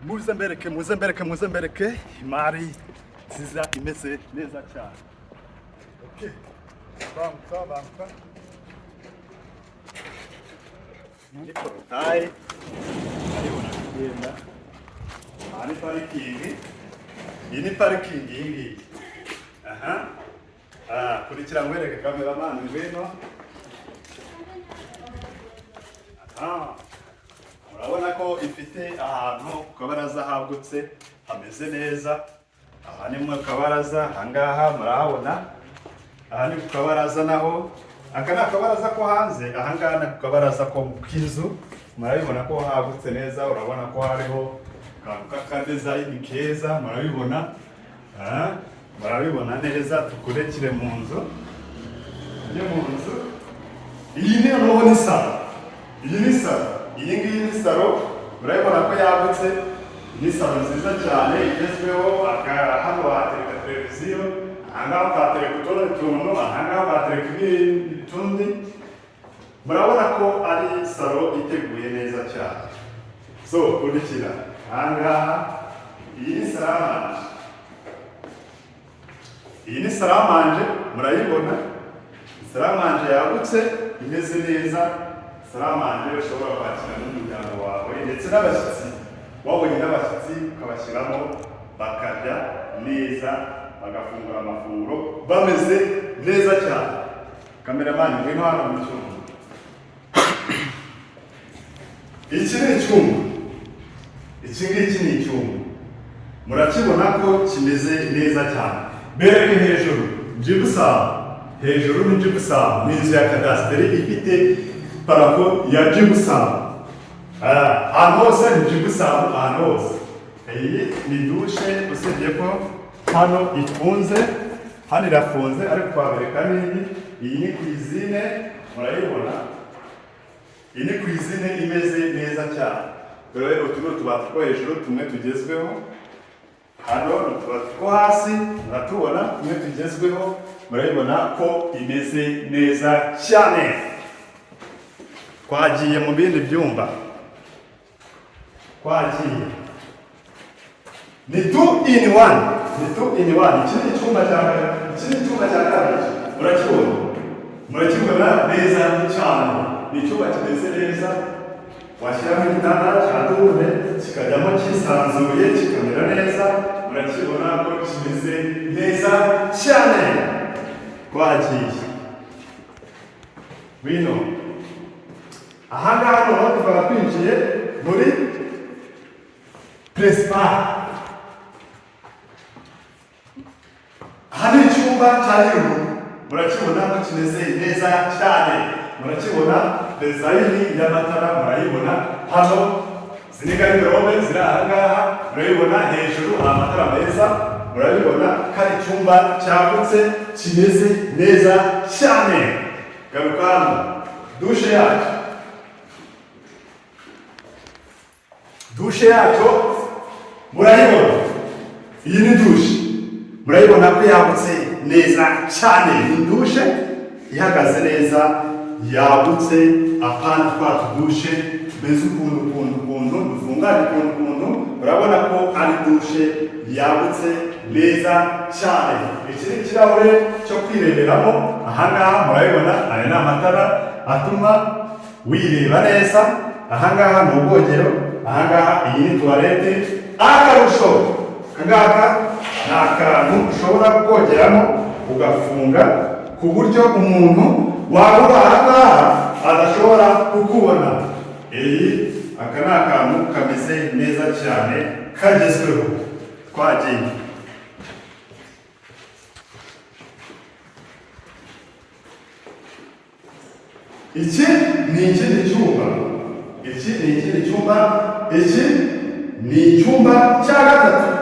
muze mbereke imari nziza imeze neza cyane. Okay, banka ni porotaye aribona kugenda. Aha ni parikingi, iyi ni parikingi iyi ngiyi. Kurikira nkwereke kameramani ngwino. Urabona ko ifite ahantu ku kabaraza hagutse hameze neza. Aha ni mu kabaraza, ahangaha murahabona. Aha ni ku kabaraza naho. Aka ni akabaraza ko hanze, ahangaha ni ku kabaraza ko k'inzu. Murabibona ko hagutse neza, urabona ko hariho ka design keza, murabibona. Murabibona neza, tukurekire mu nzu. Ni mu nzu. Iyi ni noneho ni salo. Iyi ni salo. Iyi ngiyi ni salo, urabibona ko yagutse. Ni salo nziza cyane igezweho. Hano watereka televiziyo, ahangaha ukatereka utundi tuntu, ahangaha ukatereka utundi. Murabona ko ari salo iteguye neza cyane. So kurikira ahangaha, iyi ni salamanje. Iyi ni salamanje, murayibona. Salamanje yagutse imeze neza. Salamanje ushobora kwakira n'umuryango wawe ndetse n'abashyitsi. Wabonye n'abashyitsi ukabashyiramo bakarya neza, bagafungura amafunguro bameze neza cyane. Kameramani ngwino hano mu cyumba. Iki ni icyumba. Iki ngiki ni icyumba. Murakibona ko kimeze neza cyane. Bereke hejuru, jibusamu. Hejuru ni jibusamu. Ni inzu ya kadasiteri ifite parafo ya jibusamu. Ahantu hose ni jibusamu, ahantu hose. Iyi ni dushe, usibye ko hano ifunze. Hano irafunze ariko twabereka n'iyi. Iyi ni cuisine, murayibona. Iyi ni cuisine imeze neza cyane. Dore utu ni utubati two hejuru tumwe tugezweho. Hano ni utubati two hasi, muratubona tumwe tugezweho. Murabibona ko imeze neza cyane. Twagiye mu bindi byumba. Twagiye. Ni 2 in 1. Ni 2 in 1. Iki ni icyumba cya kabiri. Murakibona neza cyane. Ni icyumba kimeze neza. Washyiramo igitanda cya double kikajyamo kisanzuye kikamera neza. Murakibona ko kimeze neza cyane. Twagiye. Bino. Ahangaha noneho tukaba twinjiye muri principal. Aha ni icyumba cya limu. Murakibona ko kimeze neza cyane. Murakibona design y'amatara, murayibona. Hano zini garderobe ziri ahangaha. Murayibona hejuru amatara meza. Murabibona ko ari icyumba cyagutse kimeze neza cyane. Garuka hano. Dushe yacu. Dushe yacu murayibona. Iyi ni dushe. Murayibona ko yagutse neza cyane. Ni dushe ihagaze neza, yagutse, apana twa dushe beze ukuntu dufunganye ukuntu. Urabona ko ari dushe yagutse neza cyane. Iki ni ikirahure cyo kwireberamo. Ahangaha murayibona aya ni amatara atuma wireba neza. Ahangaha ni ubwogero. Ahangaha iyi ni tuwarete. Akarusho kangaka ni akantu ushobora kogeramo ugafunga ku buryo umuntu waba ahangaha adashobora kukubona. Aka ni akantu kameze neza cyane kagezweho. Twagiye. Iki ni ikindi cyumba. Iki ni ikindi cyumba. Iki ni icyumba cya gatatu.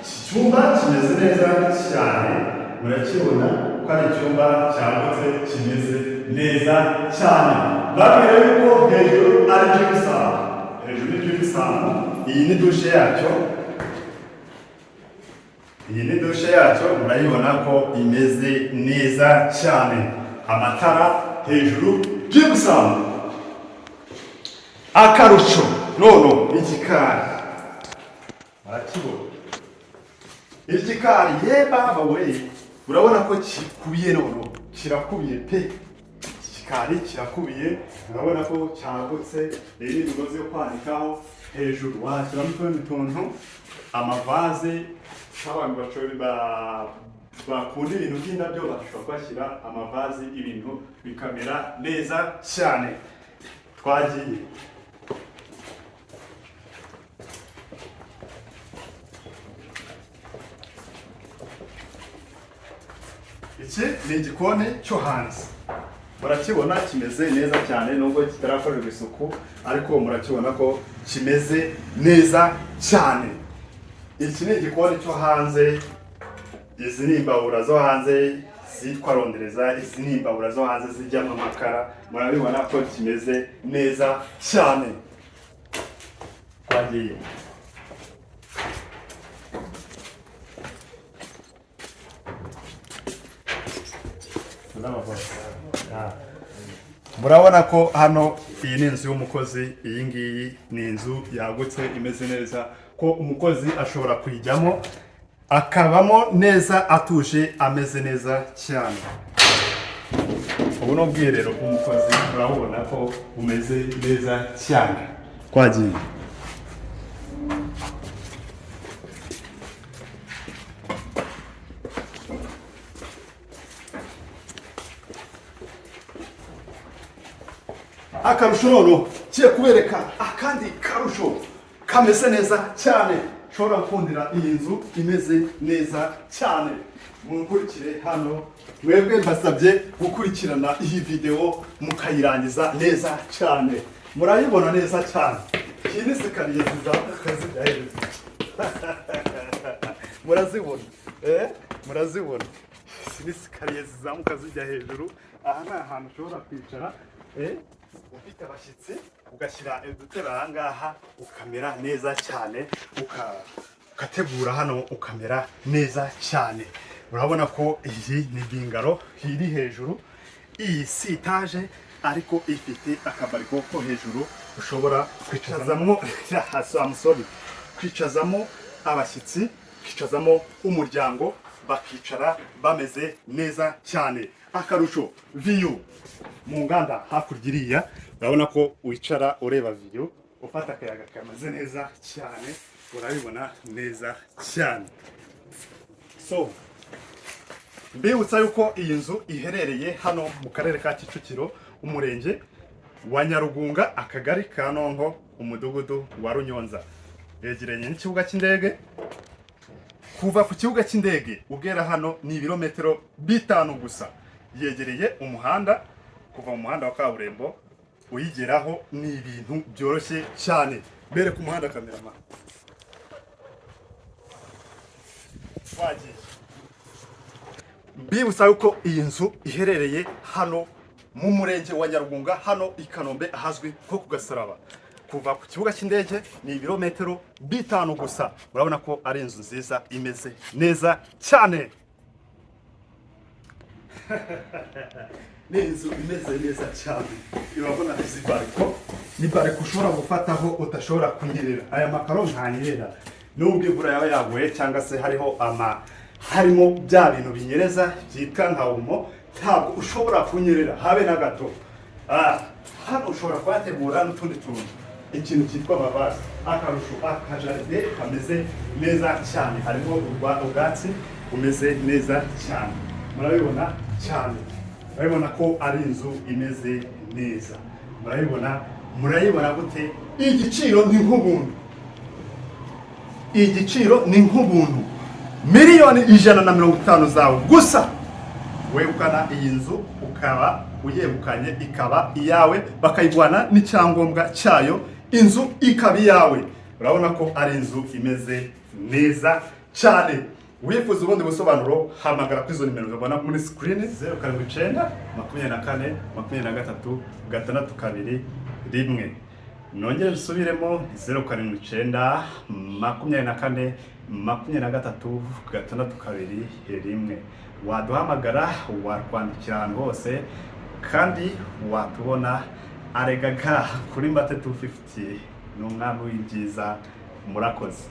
Iki cyumba kimeze neza cyane. Murakibona ko ari icyumba cyagutse kimeze neza cyane. Babwira yuko hejuru ari jibusamu. Hejuru ni jibusamu. Iyi ni dushe yacyo. Iyi ni dushe yacyo. Murayibona ko imeze neza cyane. Amatara hejuru jibusamu. Akarusho nono igikari. arakibona. Igikari ye baba we, urabona ko kikubiye none, kirakubiye pe. Igikari kirakubiye, urabona ko cyagutse, rero imigozi yo kwanikaho hejuru washyiramo utundi tuntu, amavaze nk'abantu bakunda ibintu by'indabyo bashobora kuhashyira amavaze, ibintu bikamera neza cyane. Twagiye. Iki ni igikoni cyo hanze, murakibona kimeze neza cyane nubwo kitarakorerwa isuku, ariko murakibona ko kimeze neza cyane. Iki ni igikoni cyo hanze, izi ni imbabura zo hanze zitwa rondereza, izi ni imbabura zo hanze zijyamo amakara, murabibona ko kimeze neza cyane. Twagiye. Murabona ko hano iyi ni inzu y'umukozi, iyi ngiyi ni inzu yagutse imeze neza, ko umukozi ashobora kuyijyamo akabamo neza atuje ameze neza cyane. Ubu ni ubwiherero bw'umukozi, murabona ko bumeze neza cyane. Twagiye. Akarusho nono kiye kubereka akandi karusho kameze neza cyane, shobora gukundira iyi nzu imeze neza cyane. Munkurikire hano, mwebwe mbasabye gukurikirana iyi video mukayirangiza neza cyane. Murayibona neza cyane, iyi ni sikariye zizamukazijya hejuru. Murazibona murazibona, izi ni sikariye zizamuka zijya hejuru. Aha ni ahantu ushobora kwicara ufite abashyitsi, ugashyira udutebe aha ngaha ukamera neza cyane, ugategura hano ukamera neza cyane. Urabona ko iyi ni bingaro iri hejuru, iyi si etaje ariko ifite akabariko ko hejuru ushobora kwicazamo abashyitsi, kwicazamo umuryango, bakicara bameze neza cyane. Akarusho view mu nganda hakurya iriya, urabona ko wicara ureba view, ufata akayaga kameze neza cyane, urabibona neza cyane. So mbibutsa yuko iyi nzu iherereye hano mu karere ka Kicukiro, umurenge wa Nyarugunga, akagari ka Nonko, umudugudu wa Runyonza, yegeranye n'ikibuga cy'indege. Kuva ku kibuga cy'indege ugera hano ni ibirometero 5 gusa, yegereye umuhanda. Kuva mu muhanda wa kaburimbo uyigeraho ni ibintu byoroshye cyane. Mbere ku muhanda kamerama wagiye. Mbibutsa yuko iyi nzu iherereye hano mu murenge wa Nyarugunga, hano i Kanombe, ahazwi nko ku Gasaraba. Kuva ku kibuga cy'indege ni ibirometero 5 gusa. Urabona ko ari inzu nziza imeze neza cyane. Ni inzu imeze neza cyane. Urabona izi bariko, ni bariko ushobora gufataho utashobora kunyerera. Aya makaro ntanyerera, nubwo imvura yaba yaguye cyangwa se harimo bya bintu binyereza byitwa nka umo, ntabwo ushobora kunyerera habe na gato. Hano ushobora kwategura n'utundi tuntu, ikintu cyitwa amavaze. Akarusho akajaride kameze neza cyane, harimo ubwatsi bumeze neza cyane. Murabibona cyane, murabibona ko ari inzu imeze neza. Murayibona gute? Igiciro ni nk'ubuntu, igiciro ni nk'ubuntu. Miliyoni 150 zawe gusa wegukana iyi nzu, ukaba uyegukanye, ikaba iyawe, bakayigwana n'icyangombwa cyayo, inzu ikaba iyawe. Urabona ko ari inzu imeze neza cyane. Wifuza ubundi busobanuro, hamagara kuri izo nimero ubona muri screen: 079 24 23 621. Nongere nsubiremo: 079 24 23 621. Waduhamagara, wakwandikira ahantu hose, kandi watubona aregaga kuri Mbate 250. N'umwami w'ibyiza. Murakoze.